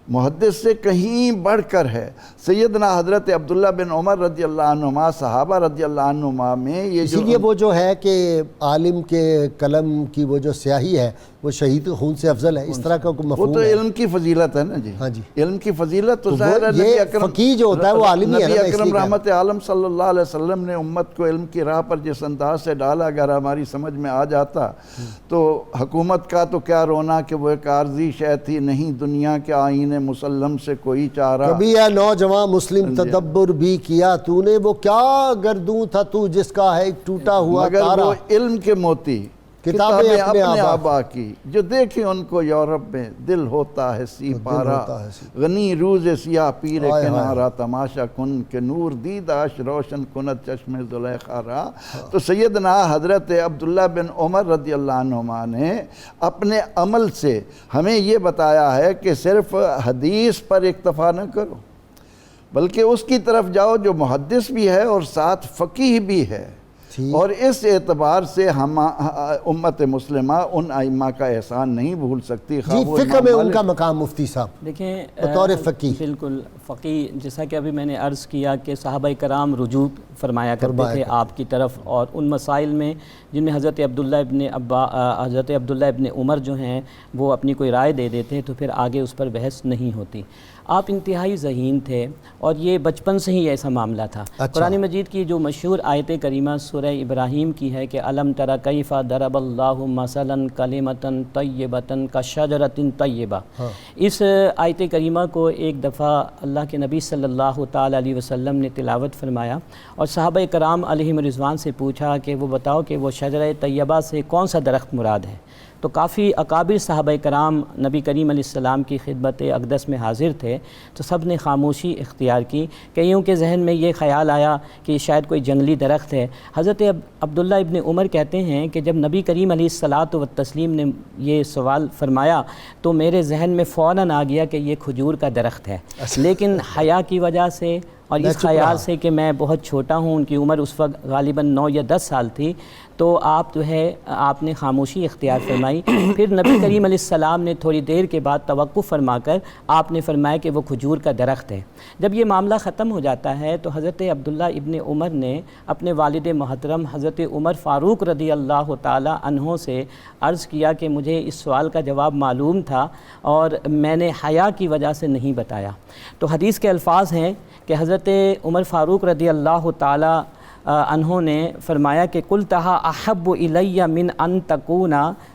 محدث سے کہیں بڑھ کر ہے۔ سیدنا حضرت عبداللہ بن عمر رضی اللہ عنہما، صحابہ رضی اللہ عنہما میں یہ اسی لیے وہ جو ہے کہ عالم کے قلم کی وہ جو سیاہی ہے وہ شہید خون سے افضل ہے، اس طرح کا کوئی وہ مفہوم تو ہے۔ علم کی فضیلت ہے نا جی۔ ہاں جی، علم کی فضیلت تو تو ظاہر ہے وہ یہ نبی اکرم فقیہ جو ہوتا ہے وہ عالم ہی ہے نا، نبی میں اس لیے اکرم کہہ رہا ہوں۔ رحمت عالم صلی اللہ علیہ وسلم نے امت کو علم کی راہ پر جس انداز سے ڈالا، اگر ہماری سمجھ میں آ جاتا تو حکومت کا تو کیا رونا کہ وہ ایک عارضی شے تھی، نہیں دنیا کے آئین مسلم سے کوئی چارہ۔ کبھی اے نوجوان مسلم تدبر بھی کیا تو نے، وہ کیا گردوں تھا تو جس کا ہے ایک ٹوٹا ہوا مگر تارا۔ وہ علم کے موتی کتابیں اپنے اپنے آبا کی، جو دیکھیں ان کو یورپ میں دل ہوتا ہے سی پارا، ہوتا ہے سی۔ غنی روز سیاہ پیر ہائے ہائے۔ کنارہ تماشا کن کے نور دیداش روشن کند چشم زلیخا را۔ تو سیدنا حضرت عبداللہ بن عمر رضی اللہ عنہما نے اپنے عمل سے ہمیں یہ بتایا ہے کہ صرف حدیث پر اکتفا نہ کرو، بلکہ اس کی طرف جاؤ جو محدث بھی ہے اور ساتھ فقیہ بھی ہے۔ اور اس اعتبار سے ہم امت مسلمہ ان ائمہ کا احسان نہیں بھول سکتی۔ جی، فقہ میں ان کا مقام مفتی صاحب دیکھیں بطور فقیہ، بالکل فقیہ، جیسا کہ ابھی میں نے عرض کیا کہ صحابہ کرام رجوع فرمایا کرتے تھے آپ کی طرف، اور ان مسائل میں جن میں حضرت عبداللہ ابن عمر جو ہیں وہ اپنی کوئی رائے دے دیتے تو پھر آگے اس پر بحث نہیں ہوتی۔ آپ انتہائی ذہین تھے، اور یہ بچپن سے ہی ایسا معاملہ تھا۔ قرآن مجید کی جو مشہور آیت کریمہ سورہ ابراہیم کی ہے کہ الم تر کیف ضرب اللہ مثلا کلمۃ طیبۃ کشجرۃ طیبہ، اس آیت کریمہ کو ایک دفعہ اللہ کے نبی صلی اللہ تعالی علیہ وسلم نے تلاوت فرمایا، اور صحابہ کرام علیہم رضوان سے پوچھا کہ وہ بتاؤ کہ وہ شجرہ طیبہ سے کون سا درخت مراد ہے؟ تو کافی اکابر صحابہ کرام نبی کریم علیہ السلام کی خدمت اقدس میں حاضر تھے، تو سب نے خاموشی اختیار کی۔ کئیوں کے ذہن میں یہ خیال آیا کہ شاید کوئی جنگلی درخت ہے۔ حضرت عبداللہ ابن عمر کہتے ہیں کہ جب نبی کریم علیہ الصلوۃ والتسلیم نے یہ سوال فرمایا تو میرے ذہن میں فوراً آ گیا کہ یہ کھجور کا درخت ہے، لیکن حیا کی وجہ سے اور اس خیال سے کہ میں بہت چھوٹا ہوں، ان کی عمر اس وقت غالباً 9 یا 10 سال تھی، تو آپ نے خاموشی اختیار فرمائی۔ پھر نبی کریم علیہ السلام نے تھوڑی دیر کے بعد توقف فرما کر آپ نے فرمایا کہ وہ کھجور کا درخت ہے۔ جب یہ معاملہ ختم ہو جاتا ہے تو حضرت عبداللہ ابن عمر نے اپنے والد محترم حضرت عمر فاروق رضی اللہ تعالی عنہ سے عرض کیا کہ مجھے اس سوال کا جواب معلوم تھا اور میں نے حیا کی وجہ سے نہیں بتایا۔ تو حدیث کے الفاظ ہیں کہ حضرت عمر فاروق رضی اللہ تعالی عنہ نے فرمایا کہ قلتھا احب الی من ان تکون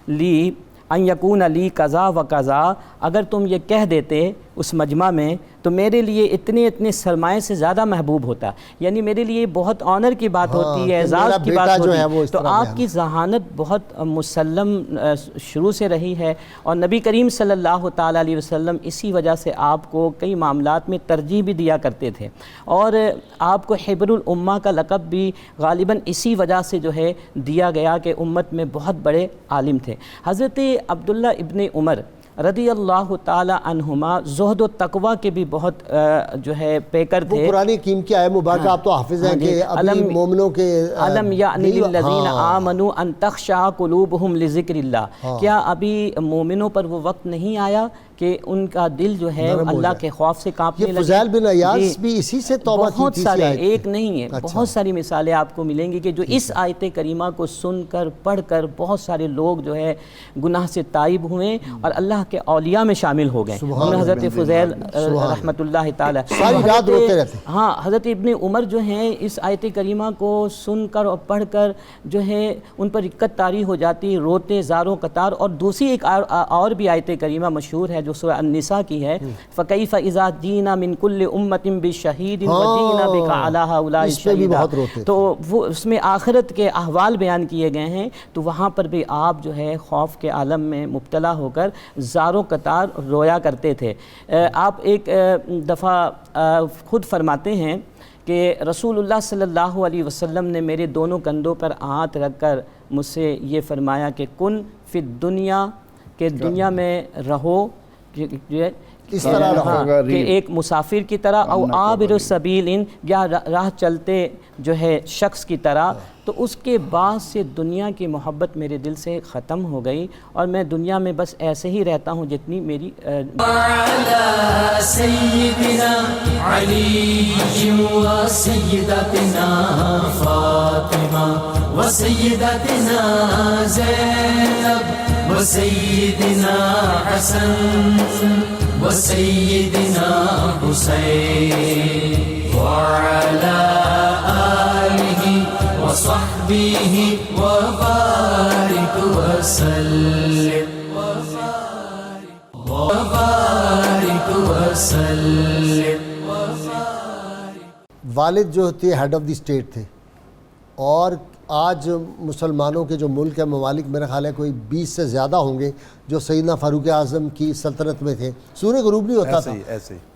لی ان یکون لی قضا و قضا، اگر تم یہ کہہ دیتے اس مجمع میں تو میرے لیے اتنے سرمایے سے زیادہ محبوب ہوتا، یعنی میرے لیے بہت آنر کی بات ہوتی ہے، اعزاز کی بات ہوتی ہے۔ تو آپ کی ذہانت بہت مسلم شروع سے رہی ہے، اور نبی کریم صلی اللہ تعالیٰ علیہ وسلم اسی وجہ سے آپ کو کئی معاملات میں ترجیح بھی دیا کرتے تھے، اور آپ کو حبر الامہ کا لقب بھی غالباً اسی وجہ سے جو ہے دیا گیا کہ امت میں بہت بڑے عالم تھے۔ حضرت عبداللہ ابن عمر رضی اللہ تعالی عنہما زہد و تقوی کے بھی بہت جو ہے پیکر تھے۔ وہ قرآن حکیم کی آیت مبارکہ آپ تو حافظ ہیں کہ ابھی مومنوں کے علم یعنی للذین آمنوا ان تخشع قلوبہم لذکر اللہ، کیا ابھی مومنوں پر وہ وقت نہیں آیا کہ ان کا دل جو ہے اللہ کے خوف سے کانپنے لگے؟ یہ فضیل بن عیاض بھی اسی سے توبہ کی بہت تھی، سارے، ایک نہیں ہے، بہت ساری مثالیں آپ کو ملیں گی کہ جو اس آیت کریمہ کو سن کر پڑھ کر بہت سارے لوگ جو ہے گناہ سے تائب ہوئے اور اللہ کے اولیاء میں شامل ہو گئے۔ حضرت فضیل رحمۃ اللہ تعالی ساری رات روتے رہتے۔ ہاں، حضرت ابن عمر جو ہیں اس آیت کریمہ کو سن کر اور پڑھ کر جو ہے ان پر رکت طاری ہو جاتی، روتے زاروں قطار۔ اور دوسری ایک اور بھی آیت کریمہ مشہور ہے جو سورہ النساء کی ہے، فَكَيْفَ إِذَا جِئْنَا مِن كُلِّ أُمَّةٍ بِشَهِيدٍ وَجِئْنَا بِكَ عَلَىٰ هَؤُلَاءِ شَهِيدًا۔ تو وہ اس میں آخرت کے احوال بیان کیے گئے ہیں، تو وہاں پر بھی آپ جو ہے خوف کے عالم میں مبتلا ہو کر زاروں قطار رویا کرتے تھے۔ آپ ایک دفعہ خود فرماتے ہیں کہ رسول اللہ صلی اللہ علیہ وسلم نے میرے دونوں کندھوں پر ہاتھ رکھ کر مجھ سے یہ فرمایا کہ کن فی الدنیا، کہ دنیا میں رہو اس طرح رہو کہ ایک مسافر کی طرح، او عابر السبیل، یا راہ چلتے جو ہے شخص کی طرح۔ تو اس کے بعد سے دنیا کی محبت میرے دل سے ختم ہو گئی، اور میں دنیا میں بس ایسے ہی رہتا ہوں جتنی میری وعلى سيدنا علي وسيدتنا فاطمة وسيدتنا زينب وسيدنا حسن وسيدنا حسين وعلى آله وصحبه وبارك وسلم وبارك وسلم۔ والد جو تھے ہیڈ آف دی اسٹیٹ تھے، اور آج مسلمانوں کے جو ملک ہے، ممالک، میرا خیال ہے کوئی 20 سے زیادہ ہوں گے جو سیدنا فاروق اعظم کی سلطنت میں تھے، سورہ غروب نہیں ہوتا تھا،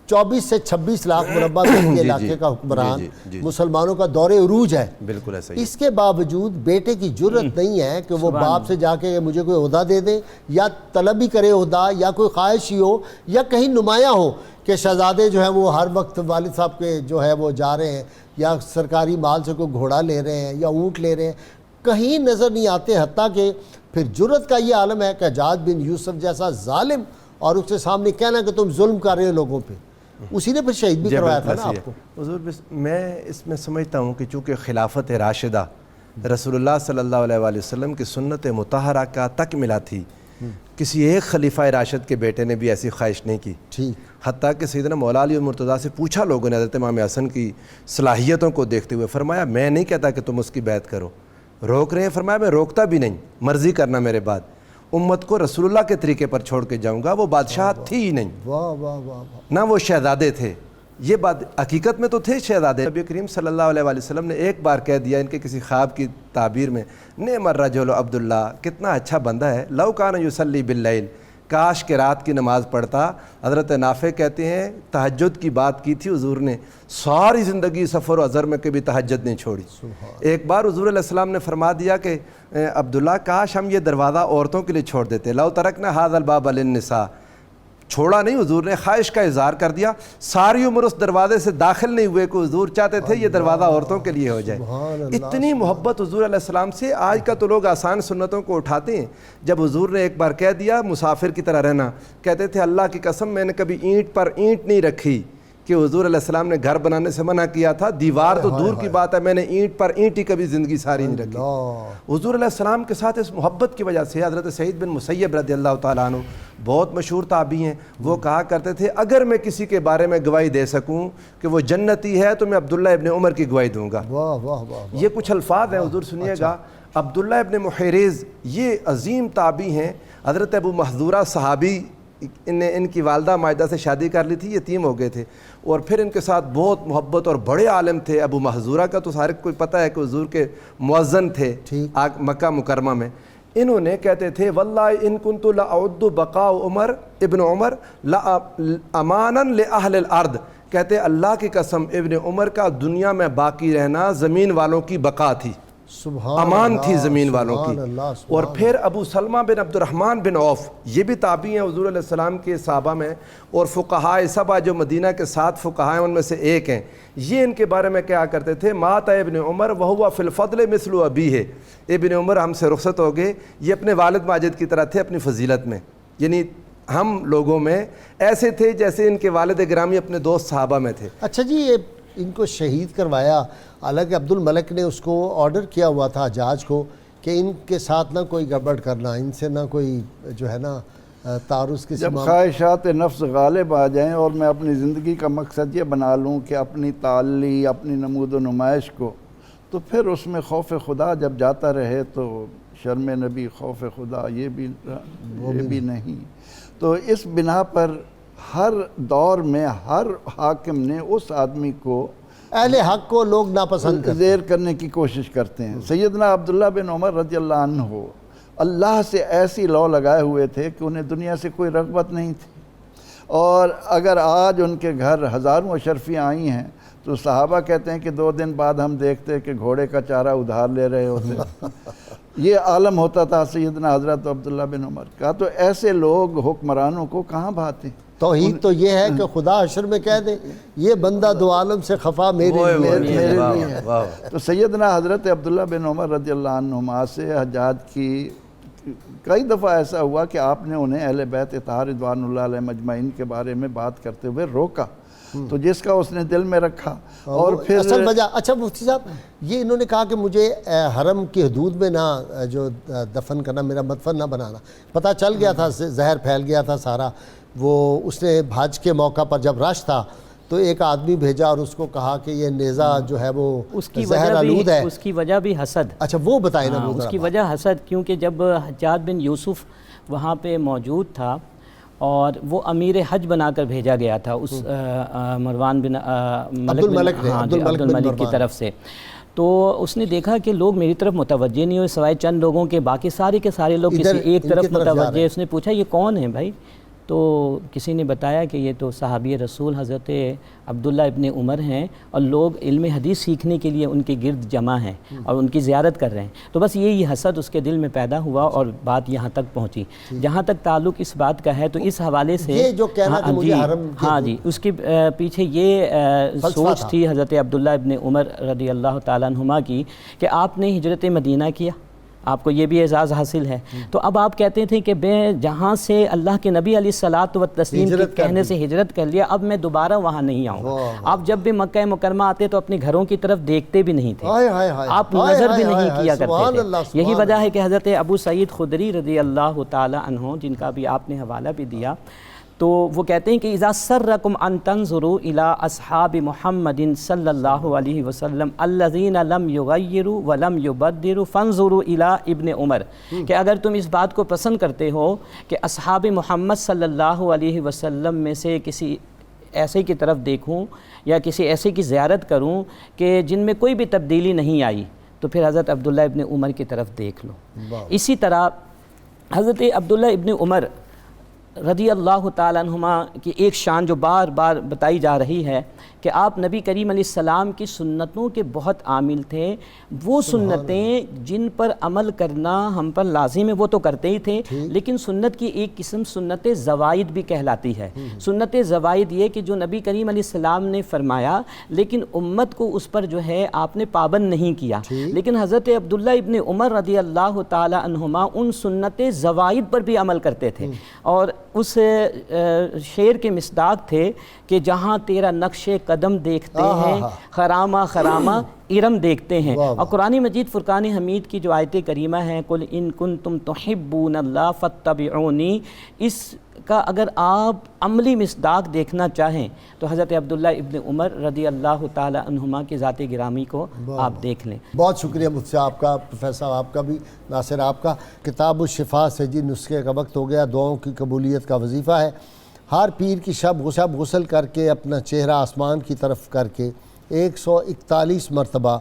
24 سے 26 لاکھ مربع کے علاقے کا حکمران، مسلمانوں کا دور عروج ہے۔ بالکل ایسا ہی۔ اس کے باوجود بیٹے کی جرت نہیں ہے کہ وہ باپ سے جا کے مجھے کوئی عہدہ دے دے، یا طلب ہی کرے عہدہ، یا کوئی خواہش ہی ہو، یا کہیں نمایاں ہو کہ شہزادے جو ہیں وہ ہر وقت والد صاحب کے جو ہے وہ جا رہے ہیں، یا سرکاری مال سے کوئی گھوڑا لے رہے ہیں یا اونٹ لے رہے ہیں، کہیں نظر نہیں آتے۔ حتیٰ کہ پھر جرت کا یہ عالم ہے کہ حجاج بن یوسف جیسا ظالم، اور اس کے سامنے کہنا کہ تم ظلم کر رہے ہو لوگوں پہ، اسی نے پھر شہید بھی کروایا تھا نا آپ کو۔ حضور میں اس میں سمجھتا ہوں کہ چونکہ خلافت راشدہ رسول اللہ صلی اللہ علیہ وآلہ وسلم کی سنت مطہرہ کا تکملہ تھی، کسی ایک خلیفہ راشد کے بیٹے نے بھی ایسی خواہش نہیں کی۔ حتیٰ کہ سیدنا مولا علی مرتضیٰ سے پوچھا لوگوں نے حضرت امام حسن کی صلاحیتوں کو دیکھتے ہوئے، فرمایا میں نہیں کہتا کہ تم اس کی بیعت کرو، روک رہے ہیں، فرمایا میں روکتا بھی نہیں، مرضی کرنا میرے بعد، امت کو رسول اللہ کے طریقے پر چھوڑ کے جاؤں گا۔ وہ بادشاہ تھی ہی نہیں، نہ وہ شہزادے تھے، یہ بات حقیقت میں تو تھے شہزادے۔ نبی کریم صلی اللہ علیہ وآلہ وسلم نے ایک بار کہہ دیا ان کے کسی خواب کی تعبیر میں، نعم الرجل عبداللہ، کتنا اچھا بندہ ہے، لو کان یصلی باللیل، کاش کہ رات کی نماز پڑھتا۔ حضرت نافع کہتے ہیں تہجد کی بات کی تھی حضور نے، ساری زندگی سفر و حضر میں کبھی تہجد نہیں چھوڑی۔ ایک بار حضور علیہ السلام نے فرما دیا کہ عبداللہ کاش ہم یہ دروازہ عورتوں کے لیے چھوڑ دیتے، لو ترکنا ھذا الباب للنساء، چھوڑا نہیں حضور نے، خواہش کا اظہار کر دیا، ساری عمر اس دروازے سے داخل نہیں ہوئے کہ حضور چاہتے تھے یہ دروازہ عورتوں کے لیے ہو جائے۔ اتنی محبت حضور علیہ السلام سے۔ آج کا تو لوگ آسان سنتوں کو اٹھاتے ہیں، جب حضور نے ایک بار کہہ دیا مسافر کی طرح رہنا، کہتے تھے اللہ کی قسم میں نے کبھی اینٹ پر اینٹ نہیں رکھی، کہ حضور علیہ السلام نے گھر بنانے سے منع کیا تھا، دیوار تو دور کی بات ہے، میں نے اینٹ پر اینٹ ہی کبھی زندگی ساری نہیں رکھی۔ حضور علیہ السلام کے ساتھ اس محبت کی وجہ سے حضرت سعید بن مسیب رضی اللہ تعالیٰ عنہ بہت مشہور تابعی ہیں، وہ کہا کرتے تھے اگر میں کسی کے بارے میں گواہی دے سکوں کہ وہ جنتی ہے تو میں عبداللہ ابن عمر کی گواہی دوں گا۔ یہ کچھ الفاظ ہیں حضور سنیے گا۔ عبداللہ ابن محیرز یہ عظیم تابعی ہیں، حضرت ابو محذورہ صحابی ان کی والدہ ماجدہ سے شادی کر لی تھی، یتیم ہو گئے تھے، اور پھر ان کے ساتھ بہت محبت، اور بڑے عالم تھے۔ ابو محذورہ کا تو سارے کوئی پتہ ہے کہ حضور کے مؤذن تھے مکہ مکرمہ میں۔ انہوں نے کہتے تھے واللہ ان کنت لاعد بقاء عمر ابن عمر امانا لاہل الارض، کہتے اللہ کی قسم ابن عمر کا دنیا میں باقی رہنا زمین والوں کی بقا تھی، امان تھی زمین والوں کی۔ اور پھر ابو سلمہ بن عبد الرحمن بن عوف، یہ بھی تابعی ہیں حضور علیہ السلام کے صحابہ میں، اور فقہائے سبع جو مدینہ کے 7 فقہائے ان میں سے ایک ہیں، یہ ان کے بارے میں کیا کرتے تھے، مات ابن عمر وہو فی الفضل مثل ابیہ، ابن عمر ہم سے رخصت ہو گئے، یہ اپنے والد ماجد کی طرح تھے اپنی فضیلت میں، یعنی ہم لوگوں میں ایسے تھے جیسے ان کے والد گرامی اپنے دوست صحابہ میں تھے۔ اچھا جی، یہ ان کو شہید کروایا، حالانکہ عبد الملک نے اس کو آرڈر کیا ہوا تھا حجاج کو کہ ان کے ساتھ نہ کوئی گڑبڑ کرنا، ان سے نہ کوئی جو ہے نا تعارض کسی جب خواہشات نفس غالب آ جائیں اور میں اپنی زندگی کا مقصد یہ بنا لوں کہ اپنی تعلی، اپنی نمود و نمائش کو، تو پھر اس میں خوف خدا جب جاتا رہے تو شرم نبی خوف خدا یہ بھی نہیں۔ تو اس بنا پر ہر دور میں ہر حاکم نے اس آدمی کو، اہل حق کو لوگ ناپسند زیر کرنے کی کوشش کرتے ہیں۔ سیدنا عبداللہ بن عمر رضی اللہ عنہ اللہ سے ایسی لو لگائے ہوئے تھے کہ انہیں دنیا سے کوئی رغبت نہیں تھی، اور اگر آج ان کے گھر ہزاروں اشرفیاں آئی ہیں تو صحابہ کہتے ہیں کہ 2 دن بعد ہم دیکھتے کہ گھوڑے کا چارہ ادھار لے رہے ہوتے۔ یہ عالم ہوتا تھا سیدنا حضرت عبداللہ بن عمر کا۔ تو ایسے لوگ حکمرانوں کو کہاں بھاتے؟ توحید تو یہ ہے کہ خدا حشر میں کہہ دے یہ بندہ دو عالم سے خفا میرے لیے ہے۔ تو سیدنا حضرت عبداللہ بن عمر رضی اللہ عنہما سے حجاج کی کئی دفعہ ایسا ہوا کہ آپ نے انہیں اہل بیت اطہار رضوان اللہ علیہ مجمعین کے بارے میں بات کرتے ہوئے روکا، تو جس کا اس نے دل میں رکھا۔ اور پھر اصل وجہ، اچھا مفتی صاحب، یہ انہوں نے کہا کہ مجھے حرم کی حدود میں نہ جو دفن کرنا، میرا مدفن نہ بنانا، پتہ چل گیا تھا، زہر پھیل گیا تھا سارا۔ وہ اس نے حج کے موقع پر جب رش تھا تو ایک آدمی بھیجا اور اس کو کہا کہ یہ نیزہ جو ہے وہ زہر آلود ہے۔ اس کی وجہ بھی حسد۔ اچھا وہ بتائیں نا، اس کی وجہ حسد، کیونکہ جب حجاج بن یوسف وہاں پہ موجود تھا اور وہ امیر حج بنا کر بھیجا گیا تھا اس مروان بن عبد الملک کی طرف سے، تو اس نے دیکھا کہ لوگ میری طرف متوجہ نہیں ہوئے سوائے چند لوگوں کے، باقی سارے کے سارے لوگ کسی ایک طرف متوجہ۔ اس نے پوچھا یہ کون ہے بھائی؟ تو کسی نے بتایا کہ یہ تو صحابی رسول حضرت عبداللہ ابن عمر ہیں، اور لوگ علم حدیث سیکھنے کے لیے ان کے گرد جمع ہیں اور ان کی زیارت کر رہے ہیں۔ تو بس یہی حسد اس کے دل میں پیدا ہوا اور بات یہاں تک پہنچی۔ جہاں تک تعلق اس بات کا ہے تو اس حوالے سے یہ جو کہنا کہ مجھے حرم، ہاں جی، اس کے پیچھے یہ سوچ تھی حضرت عبداللہ ابن عمر رضی اللہ تعالیٰ عنہما کی کہ آپ نے ہجرت مدینہ کیا، آپ کو یہ بھی اعزاز حاصل ہے، تو اب آپ کہتے تھے کہ میں جہاں سے اللہ کے نبی علیہ الصلاۃ والتسلیم کے کہنے سے ہجرت کر لیا، اب میں دوبارہ وہاں نہیں آؤں گا۔ آپ جب بھی مکہ مکرمہ آتے تو اپنے گھروں کی طرف دیکھتے بھی نہیں تھے، آپ نظر بھی نہیں کیا کرتے تھے۔ یہی وجہ ہے کہ حضرت ابو سعید خدری رضی اللہ تعالی عنہ، جن کا بھی آپ نے حوالہ بھی دیا، تو وہ کہتے ہیں کہ اذا سرکم ان تنظروا الی اصحاب محمد صلی اللہ علیہ وسلم الذین لم یغیروا ولم یبدلوا فانظروا الی ابن عمر، کہ اگر تم اس بات کو پسند کرتے ہو کہ اصحاب محمد صلی اللہ علیہ وسلم میں سے کسی ایسے کی طرف دیکھوں یا کسی ایسے کی زیارت کروں کہ جن میں کوئی بھی تبدیلی نہیں آئی، تو پھر حضرت عبداللہ ابن عمر کی طرف دیکھ لو۔ اسی طرح حضرت عبداللہ ابن عمر رضی اللہ تعالیٰ عنہما کی ایک شان جو بار بار بتائی جا رہی ہے کہ آپ نبی کریم علیہ السلام کی سنتوں کے بہت عامل تھے۔ وہ سنتیں جن پر عمل کرنا ہم پر لازم ہے وہ تو کرتے ہی تھے، لیکن سنت کی ایک قسم سنت زوائد بھی کہلاتی ہے۔ سنت زوائد یہ کہ جو نبی کریم علیہ السلام نے فرمایا لیکن امت کو اس پر جو ہے آپ نے پابند نہیں کیا، لیکن حضرت عبداللہ ابن عمر رضی اللہ تعالیٰ عنہما ان سنت زوائد پر بھی عمل کرتے تھے، اور اس شعر کے مصداق تھے کہ جہاں تیرا نقش قدم دیکھتے ہیں خرامہ خرامہ ارم دیکھتے ہیں۔ واہ واہ۔ اور قرآن مجید فرقان حمید کی جو آیت کریمہ ہے قل ان کنتم تحبون اللہ فاتبعونی، اس کا اگر آپ عملی مصداق دیکھنا چاہیں تو حضرت عبداللہ ابن عمر رضی اللہ تعالی عنہما کی ذات گرامی کو آپ دیکھ لیں۔ بہت شکریہ مجھ سے آپ کا، پروفیسر آپ کا بھی، ناصر آپ کا۔ کتاب الشفا سے جی نسخے کا وقت ہو گیا، دعاؤں کی قبولیت کا وظیفہ ہے۔ ہر پیر کی شب غسل کر کے اپنا چہرہ آسمان کی طرف کر کے 141 مرتبہ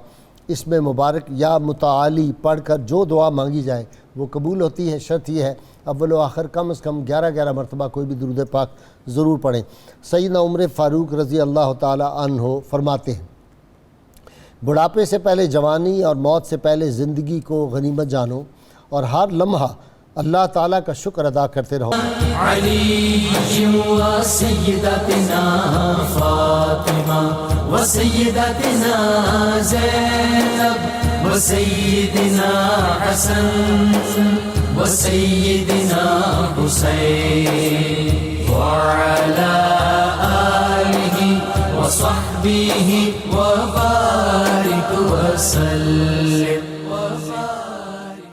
اس میں مبارک یا متعالی پڑھ کر جو دعا مانگی جائے وہ قبول ہوتی ہے۔ شرط یہ ہے اول و آخر کم از کم 11 مرتبہ کوئی بھی درود پاک ضرور پڑھیں۔ سیدنا عمر فاروق رضی اللہ تعالی عنہ فرماتے ہیں بڑھاپے سے پہلے جوانی اور موت سے پہلے زندگی کو غنیمت جانو اور ہر لمحہ اللہ تعالیٰ کا شکر ادا کرتے رہو۔ علی و سیدتنا فاطمہ و سیدتنا زینب و سیدنا حسن و سیدنا حسین وعلی آلہ و صحبہ و بارک وسلم۔